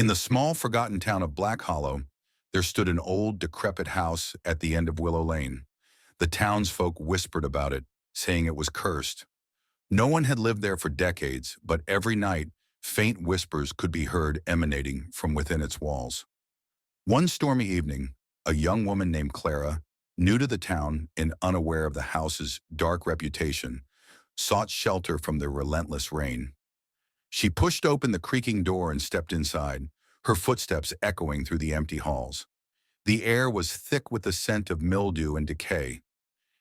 In the small, forgotten town of Black Hollow, there stood an old, decrepit house at the end of Willow Lane. The townsfolk whispered about it, saying it was cursed. No one had lived there for decades, but every night, faint whispers could be heard emanating from within its walls. One stormy evening, a young woman named Clara, new to the town and unaware of the house's dark reputation, sought shelter from the relentless rain. She pushed open the creaking door and stepped inside, her footsteps echoing through the empty halls. The air was thick with the scent of mildew and decay.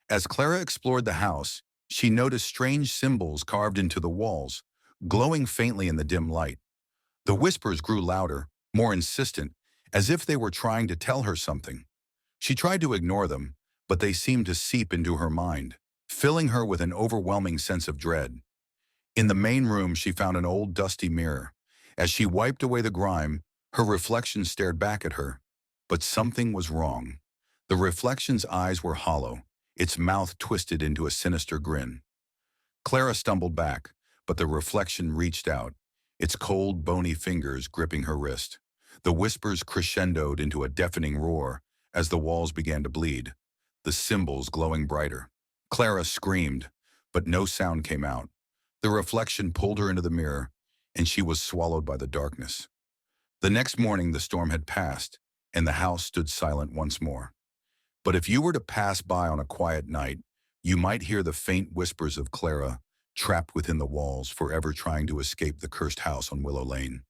As Clara explored the house, she noticed strange symbols carved into the walls, glowing faintly in the dim light. The whispers grew louder, more insistent, as if they were trying to tell her something. She tried to ignore them, but they seemed to seep into her mind, filling her with an overwhelming sense of dread. In the main room, she found an old dusty mirror. As she wiped away the grime, her reflection stared back at her. But something was wrong. The reflection's eyes were hollow, its mouth twisted into a sinister grin. Clara stumbled back, but the reflection reached out, its cold, bony fingers gripping her wrist. The whispers crescendoed into a deafening roar as the walls began to bleed, the symbols glowing brighter. Clara screamed, but no sound came out. The reflection pulled her into the mirror, and she was swallowed by the darkness. The next morning, the storm had passed, and the house stood silent once more. But if you were to pass by on a quiet night, you might hear the faint whispers of Clara, trapped within the walls, forever trying to escape the cursed house on Willow Lane.